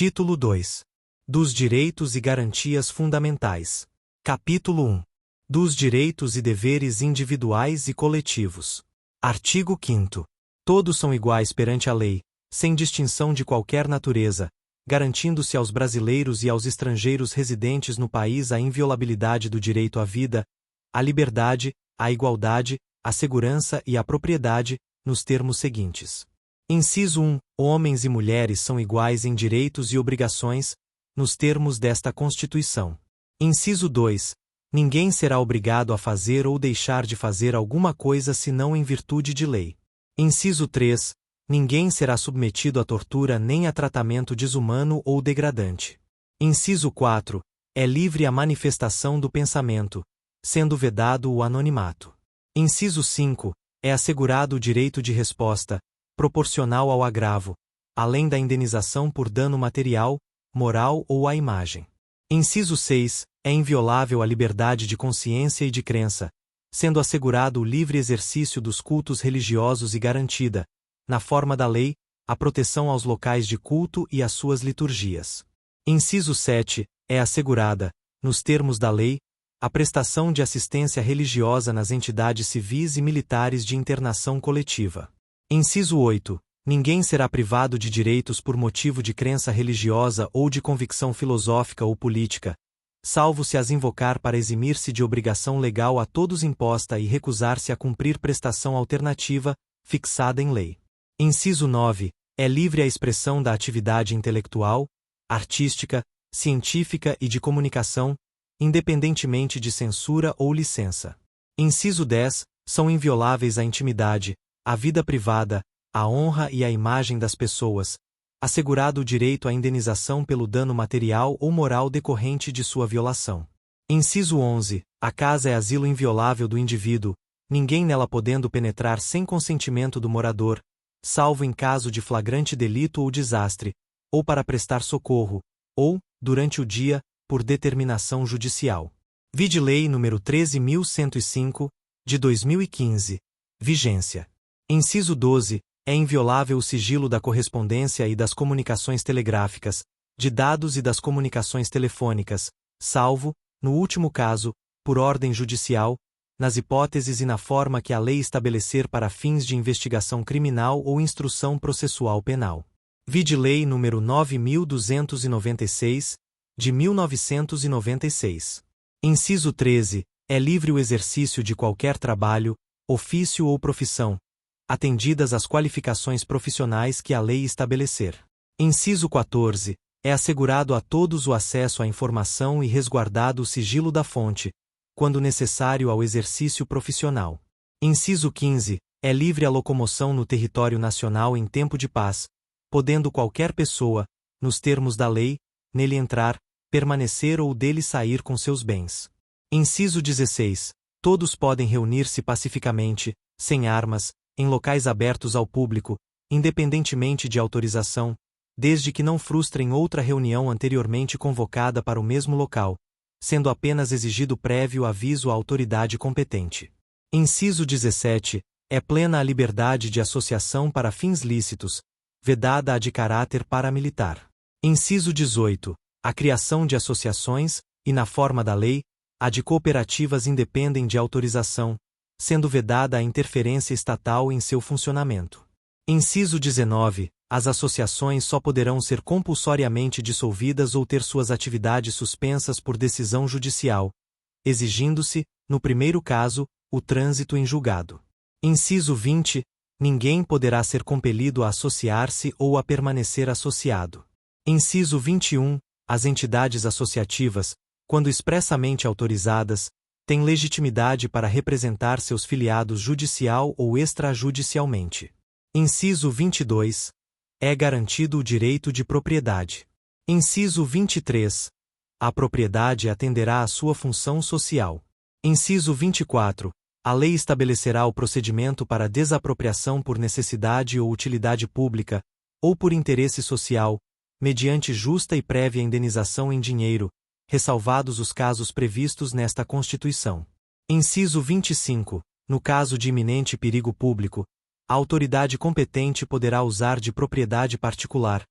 Título 2. Dos direitos e garantias fundamentais. Capítulo 1. Dos direitos e deveres individuais e coletivos. Artigo 5º. Todos são iguais perante a lei, sem distinção de qualquer natureza, garantindo-se aos brasileiros e aos estrangeiros residentes no país a inviolabilidade do direito à vida, à liberdade, à igualdade, à segurança e à propriedade, nos termos seguintes. Inciso 1. Homens e mulheres são iguais em direitos e obrigações, nos termos desta Constituição. Inciso 2. Ninguém será obrigado a fazer ou deixar de fazer alguma coisa senão em virtude de lei. Inciso 3. Ninguém será submetido a tortura nem a tratamento desumano ou degradante. Inciso 4. É livre a manifestação do pensamento, sendo vedado o anonimato. Inciso 5. É assegurado o direito de resposta, proporcional ao agravo, além da indenização por dano material, moral ou à imagem. Inciso 6. É inviolável a liberdade de consciência e de crença, sendo assegurado o livre exercício dos cultos religiosos e garantida, na forma da lei, a proteção aos locais de culto e às suas liturgias. Inciso 7. É assegurada, nos termos da lei, a prestação de assistência religiosa nas entidades civis e militares de internação coletiva. Inciso 8. Ninguém será privado de direitos por motivo de crença religiosa ou de convicção filosófica ou política, salvo se as invocar para eximir-se de obrigação legal a todos imposta e recusar-se a cumprir prestação alternativa, fixada em lei. Inciso 9. É livre a expressão da atividade intelectual, artística, científica e de comunicação, independentemente de censura ou licença. Inciso 10. São invioláveis a intimidade, a vida privada, a honra e a imagem das pessoas, assegurado o direito à indenização pelo dano material ou moral decorrente de sua violação. Inciso 11. A casa é asilo inviolável do indivíduo, ninguém nela podendo penetrar sem consentimento do morador, salvo em caso de flagrante delito ou desastre, ou para prestar socorro, ou, durante o dia, por determinação judicial. Vide Lei nº 13.105, de 2015. Vigência. Inciso 12. É inviolável o sigilo da correspondência e das comunicações telegráficas, de dados e das comunicações telefônicas, salvo, no último caso, por ordem judicial, nas hipóteses e na forma que a lei estabelecer para fins de investigação criminal ou instrução processual penal. Vide Lei nº 9.296, de 1996. Inciso 13. É livre o exercício de qualquer trabalho, ofício ou profissão, atendidas as qualificações profissionais que a lei estabelecer. Inciso 14. É assegurado a todos o acesso à informação e resguardado o sigilo da fonte, quando necessário ao exercício profissional. Inciso 15. É livre a locomoção no território nacional em tempo de paz, podendo qualquer pessoa, nos termos da lei, nele entrar, permanecer ou dele sair com seus bens. Inciso 16. Todos podem reunir-se pacificamente, sem armas, em locais abertos ao público, independentemente de autorização, desde que não frustrem outra reunião anteriormente convocada para o mesmo local, sendo apenas exigido prévio aviso à autoridade competente. Inciso 17. É plena a liberdade de associação para fins lícitos, vedada a de caráter paramilitar. Inciso 18. A criação de associações, e na forma da lei, a de cooperativas independem de autorização, sendo vedada a interferência estatal em seu funcionamento. Inciso 19. As associações só poderão ser compulsoriamente dissolvidas ou ter suas atividades suspensas por decisão judicial, exigindo-se, no primeiro caso, o trânsito em julgado. Inciso 20. Ninguém poderá ser compelido a associar-se ou a permanecer associado. Inciso 21. As entidades associativas, quando expressamente autorizadas, têm legitimidade para representar seus filiados judicial ou extrajudicialmente. Inciso 22. É garantido o direito de propriedade. Inciso 23. A propriedade atenderá à sua função social. Inciso 24. A lei estabelecerá o procedimento para desapropriação por necessidade ou utilidade pública, ou por interesse social, mediante justa e prévia indenização em dinheiro, ressalvados os casos previstos nesta Constituição. Inciso 25. No caso de iminente perigo público, a autoridade competente poderá usar de propriedade particular,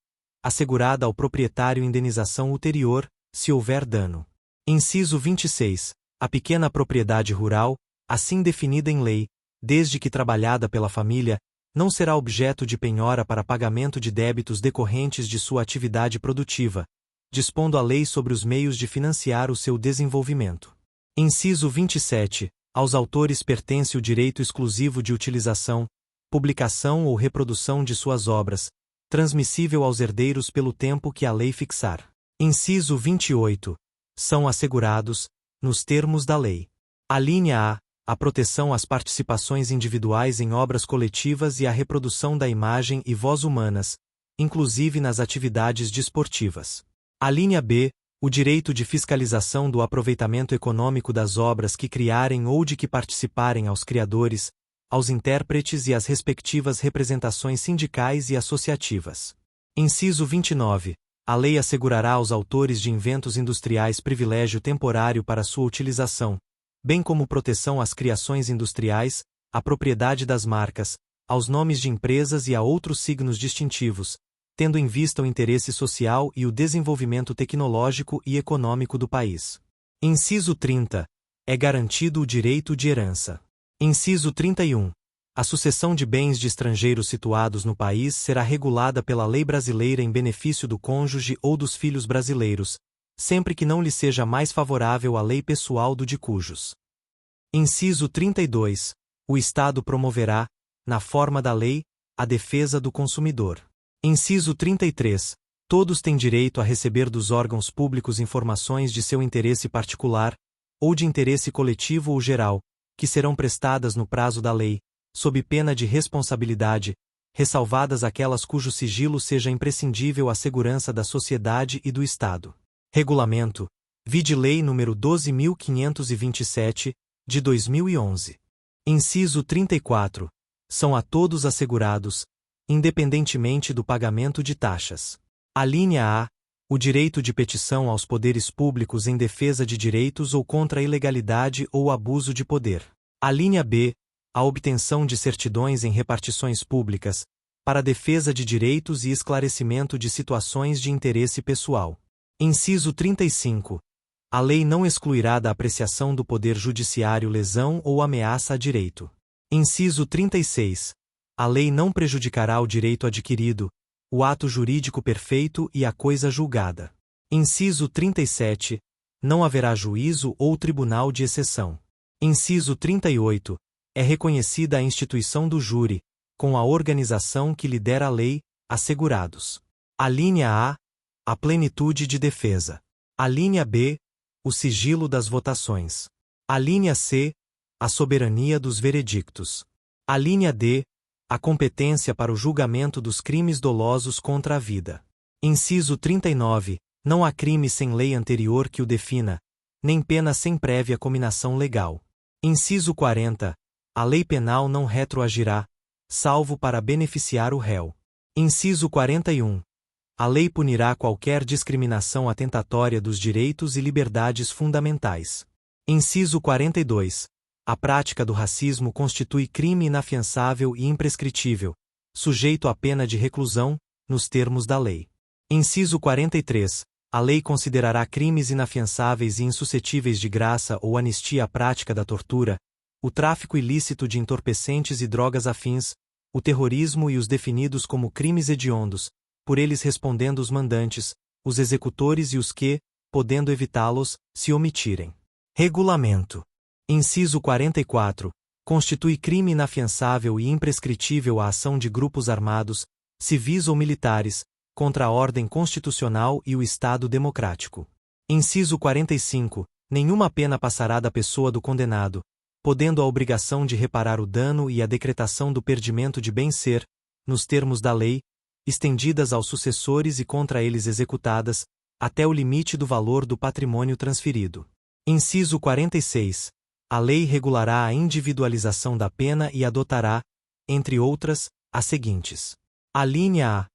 assegurada ao proprietário indenização ulterior, se houver dano. Inciso 26. A pequena propriedade rural, assim definida em lei, desde que trabalhada pela família, não será objeto de penhora para pagamento de débitos decorrentes de sua atividade produtiva, dispondo a lei sobre os meios de financiar o seu desenvolvimento. Inciso 27. Aos autores pertence o direito exclusivo de utilização, publicação ou reprodução de suas obras, transmissível aos herdeiros pelo tempo que a lei fixar. Inciso 28. São assegurados, nos termos da lei. Alínea A. A proteção às participações individuais em obras coletivas e a reprodução da imagem e voz humanas, inclusive nas atividades desportivas. Alínea B. O direito de fiscalização do aproveitamento econômico das obras que criarem ou de que participarem aos criadores, aos intérpretes e às respectivas representações sindicais e associativas. Inciso 29. A lei assegurará aos autores de inventos industriais privilégio temporário para sua utilização, bem como proteção às criações industriais, à propriedade das marcas, aos nomes de empresas e a outros signos distintivos, tendo em vista o interesse social e o desenvolvimento tecnológico e econômico do país. Inciso 30. É garantido o direito de herança. Inciso 31. A sucessão de bens de estrangeiros situados no país será regulada pela lei brasileira em benefício do cônjuge ou dos filhos brasileiros, sempre que não lhe seja mais favorável a lei pessoal do de cujos. Inciso 32. O Estado promoverá, na forma da lei, a defesa do consumidor. Inciso 33. Todos têm direito a receber dos órgãos públicos informações de seu interesse particular, ou de interesse coletivo ou geral, que serão prestadas no prazo da lei, sob pena de responsabilidade, ressalvadas aquelas cujo sigilo seja imprescindível à segurança da sociedade e do Estado. Regulamento. Vide Lei nº 12.527, de 2011. Inciso 34. São a todos assegurados, independentemente do pagamento de taxas. Alínea A. O direito de petição aos poderes públicos em defesa de direitos ou contra a ilegalidade ou abuso de poder. Alínea B. A obtenção de certidões em repartições públicas, para defesa de direitos e esclarecimento de situações de interesse pessoal. Inciso 35. A lei não excluirá da apreciação do Poder Judiciário lesão ou ameaça a direito. Inciso 36. A lei não prejudicará o direito adquirido, o ato jurídico perfeito e a coisa julgada. Inciso 37. Não haverá juízo ou tribunal de exceção. Inciso 38. É reconhecida a instituição do júri, com a organização que lhe der a lei, assegurados. Alínea A. A plenitude de defesa. Alínea B. O sigilo das votações. Alínea C. A soberania dos veredictos. Alínea D. A competência para o julgamento dos crimes dolosos contra a vida. Inciso 39. Não há crime sem lei anterior que o defina, nem pena sem prévia cominação legal. Inciso 40. A lei penal não retroagirá, salvo para beneficiar o réu. Inciso 41. A lei punirá qualquer discriminação atentatória dos direitos e liberdades fundamentais. Inciso 42. A prática do racismo constitui crime inafiançável e imprescritível, sujeito à pena de reclusão, nos termos da lei. Inciso 43. A lei considerará crimes inafiançáveis e insuscetíveis de graça ou anistia a prática da tortura, o tráfico ilícito de entorpecentes e drogas afins, o terrorismo e os definidos como crimes hediondos, por eles respondendo os mandantes, os executores e os que, podendo evitá-los, se omitirem. Regulamento. Inciso 44. Constitui crime inafiançável e imprescritível a ação de grupos armados, civis ou militares, contra a ordem constitucional e o Estado democrático. Inciso 45. Nenhuma pena passará da pessoa do condenado, podendo a obrigação de reparar o dano e a decretação do perdimento de bem ser, nos termos da lei, estendidas aos sucessores e contra eles executadas, até o limite do valor do patrimônio transferido. Inciso 46. A lei regulará a individualização da pena e adotará, entre outras, as seguintes. Alínea A.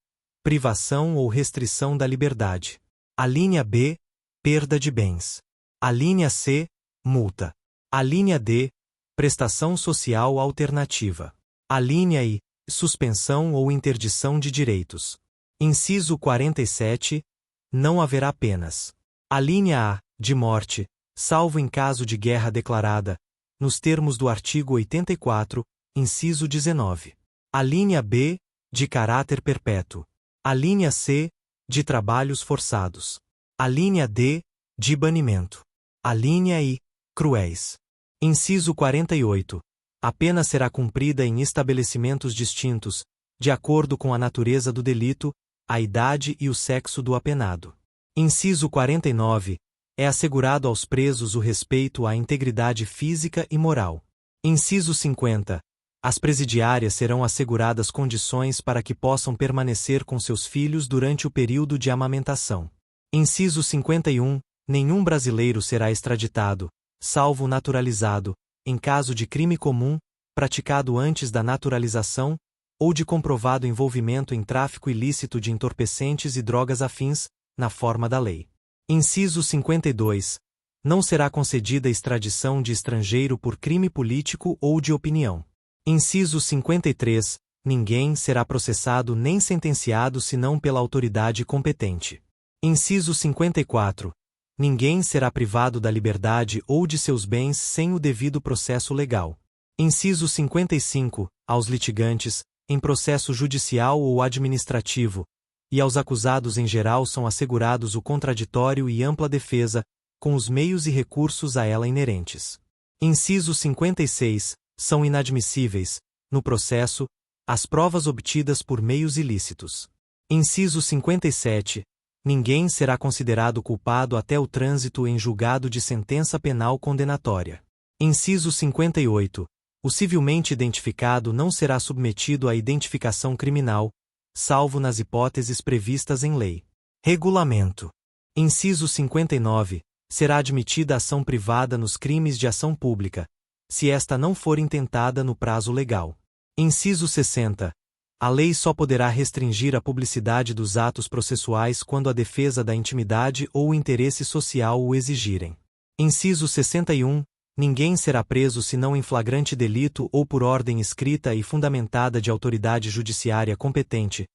Privação ou restrição da liberdade. Alínea B. Perda de bens. Alínea C. Multa. Alínea D. Prestação social alternativa. Alínea I. Suspensão ou interdição de direitos. Inciso 47. Não haverá penas. A linha A, de morte, salvo em caso de guerra declarada, nos termos do artigo 84, inciso 19. A linha B, de caráter perpétuo. A linha C, de trabalhos forçados. A linha D, de banimento. A linha I, cruéis. Inciso 48. A pena será cumprida em estabelecimentos distintos, de acordo com a natureza do delito, a idade e o sexo do apenado. Inciso 49. É assegurado aos presos o respeito à integridade física e moral. Inciso 50. As presidiárias serão asseguradas condições para que possam permanecer com seus filhos durante o período de amamentação. Inciso 51. Nenhum brasileiro será extraditado, salvo naturalizado, em caso de crime comum, praticado antes da naturalização, ou de comprovado envolvimento em tráfico ilícito de entorpecentes e drogas afins, na forma da lei. Inciso 52. Não será concedida extradição de estrangeiro por crime político ou de opinião. Inciso 53. Ninguém será processado nem sentenciado senão pela autoridade competente. Inciso 54. Ninguém será privado da liberdade ou de seus bens sem o devido processo legal. Inciso 55. Aos litigantes, em processo judicial ou administrativo, e aos acusados em geral são assegurados o contraditório e ampla defesa, com os meios e recursos a ela inerentes. Inciso 56. São inadmissíveis, no processo, as provas obtidas por meios ilícitos. Inciso 57. Ninguém será considerado culpado até o trânsito em julgado de sentença penal condenatória. Inciso 58. O civilmente identificado não será submetido à identificação criminal, salvo nas hipóteses previstas em lei. Regulamento. Inciso 59. Será admitida ação privada nos crimes de ação pública, se esta não for intentada no prazo legal. Inciso 60. A lei só poderá restringir a publicidade dos atos processuais quando a defesa da intimidade ou o interesse social o exigirem. Inciso 61. Ninguém será preso senão em flagrante delito ou por ordem escrita e fundamentada de autoridade judiciária competente,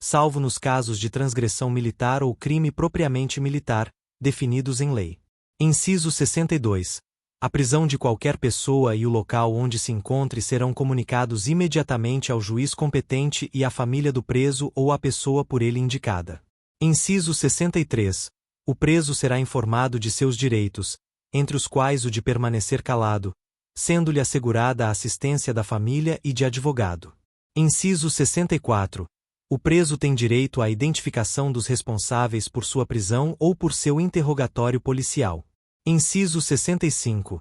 salvo nos casos de transgressão militar ou crime propriamente militar, definidos em lei. Inciso 62. A prisão de qualquer pessoa e o local onde se encontre serão comunicados imediatamente ao juiz competente e à família do preso ou à pessoa por ele indicada. Inciso 63. O preso será informado de seus direitos, entre os quais o de permanecer calado, sendo-lhe assegurada a assistência da família e de advogado. Inciso 64. O preso tem direito à identificação dos responsáveis por sua prisão ou por seu interrogatório policial. Inciso 65.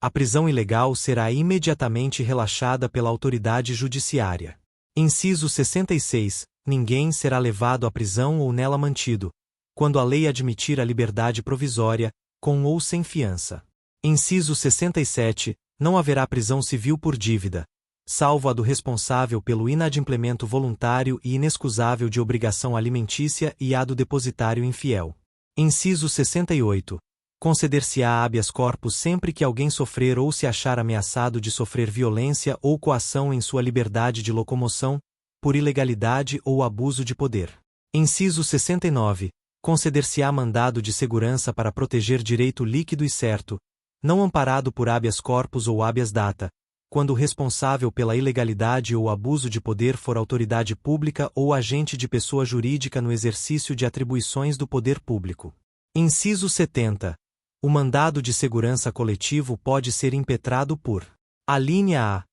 A prisão ilegal será imediatamente relaxada pela autoridade judiciária. Inciso 66. Ninguém será levado à prisão ou nela mantido, quando a lei admitir a liberdade provisória, com ou sem fiança. Inciso 67. Não haverá prisão civil por dívida, salvo a do responsável pelo inadimplemento voluntário e inexcusável de obrigação alimentícia e a do depositário infiel. Inciso 68. Conceder-se-á habeas corpus sempre que alguém sofrer ou se achar ameaçado de sofrer violência ou coação em sua liberdade de locomoção, por ilegalidade ou abuso de poder. Inciso 69. Conceder-se-á mandado de segurança para proteger direito líquido e certo, não amparado por habeas corpus ou habeas data, quando o responsável pela ilegalidade ou abuso de poder for autoridade pública ou agente de pessoa jurídica no exercício de atribuições do poder público. Inciso 70. O mandado de segurança coletivo pode ser impetrado por: a linha A.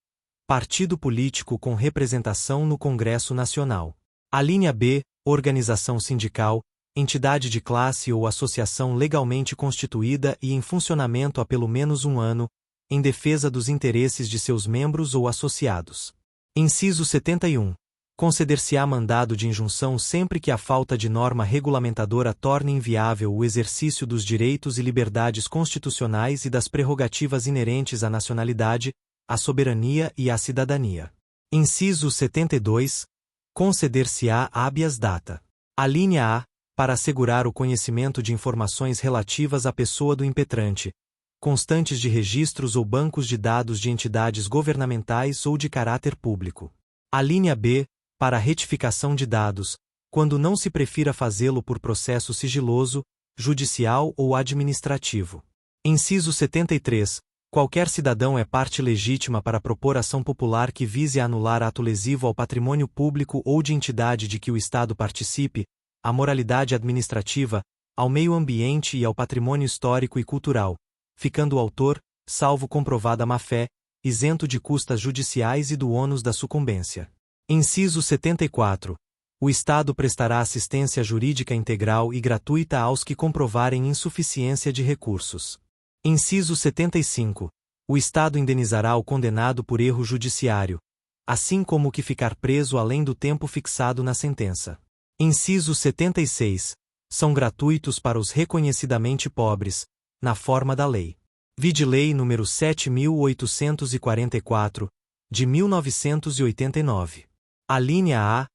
Partido político com representação no Congresso Nacional. A linha B. Organização sindical, entidade de classe ou associação legalmente constituída e em funcionamento há pelo menos um ano, em defesa dos interesses de seus membros ou associados. Inciso 71. Conceder-se-á mandado de injunção sempre que a falta de norma regulamentadora torne inviável o exercício dos direitos e liberdades constitucionais e das prerrogativas inerentes à nacionalidade, à soberania e à cidadania. Inciso 72. Conceder-se-á habeas data. A linha A. Para assegurar o conhecimento de informações relativas à pessoa do impetrante, constantes de registros ou bancos de dados de entidades governamentais ou de caráter público. A linha B. Para a retificação de dados, quando não se prefira fazê-lo por processo sigiloso, judicial ou administrativo. Inciso 73. Qualquer cidadão é parte legítima para propor ação popular que vise a anular ato lesivo ao patrimônio público ou de entidade de que o Estado participe, à moralidade administrativa, ao meio ambiente e ao patrimônio histórico e cultural, ficando o autor, salvo comprovada má-fé, isento de custas judiciais e do ônus da sucumbência. Inciso 74. O Estado prestará assistência jurídica integral e gratuita aos que comprovarem insuficiência de recursos. Inciso 75. O Estado indenizará o condenado por erro judiciário, assim como o que ficar preso além do tempo fixado na sentença. Inciso 76. São gratuitos para os reconhecidamente pobres, na forma da lei. Vide Lei nº 7.844, de 1989. Alínea A.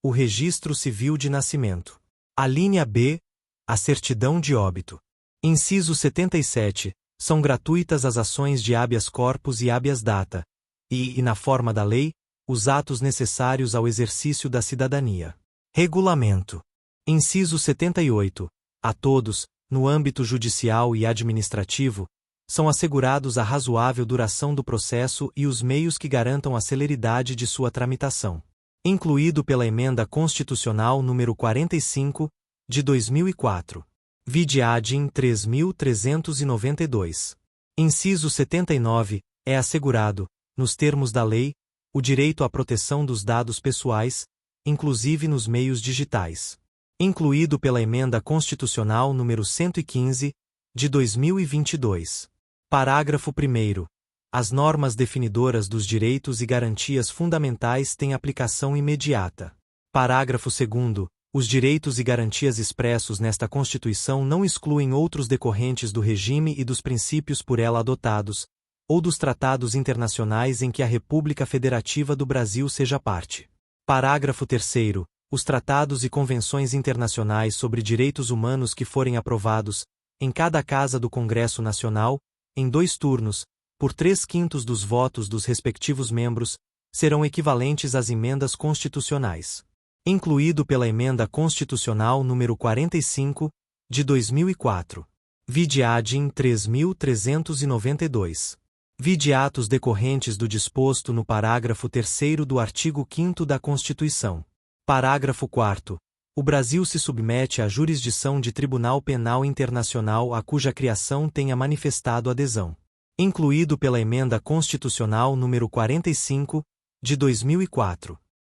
O registro civil de nascimento. Alínea B. A certidão de óbito. Inciso 77. São gratuitas as ações de habeas corpus e habeas data, e, na forma da lei, os atos necessários ao exercício da cidadania. Regulamento. Inciso 78. A todos, no âmbito judicial e administrativo, são assegurados a razoável duração do processo e os meios que garantam a celeridade de sua tramitação. Incluído pela Emenda Constitucional nº 45, de 2004. Vide ADIM 3.392. Inciso 79. É assegurado, nos termos da lei, o direito à proteção dos dados pessoais, inclusive nos meios digitais. Incluído pela Emenda Constitucional nº 115, de 2022. Parágrafo 1º. As normas definidoras dos direitos e garantias fundamentais têm aplicação imediata. Parágrafo 2º. Os direitos e garantias expressos nesta Constituição não excluem outros decorrentes do regime e dos princípios por ela adotados, ou dos tratados internacionais em que a República Federativa do Brasil seja parte. Parágrafo 3º. Os tratados e convenções internacionais sobre direitos humanos que forem aprovados, em cada Casa do Congresso Nacional, em 2 turnos, por 3/5 dos votos dos respectivos membros, serão equivalentes às emendas constitucionais. Incluído pela Emenda Constitucional nº 45, de 2004. Vide ADIM 3.392. Vide atos decorrentes do disposto no parágrafo 3º do artigo 5º da Constituição. Parágrafo 4º. O Brasil se submete à jurisdição de Tribunal Penal Internacional a cuja criação tenha manifestado adesão. Incluído pela Emenda Constitucional nº 45, de 2004.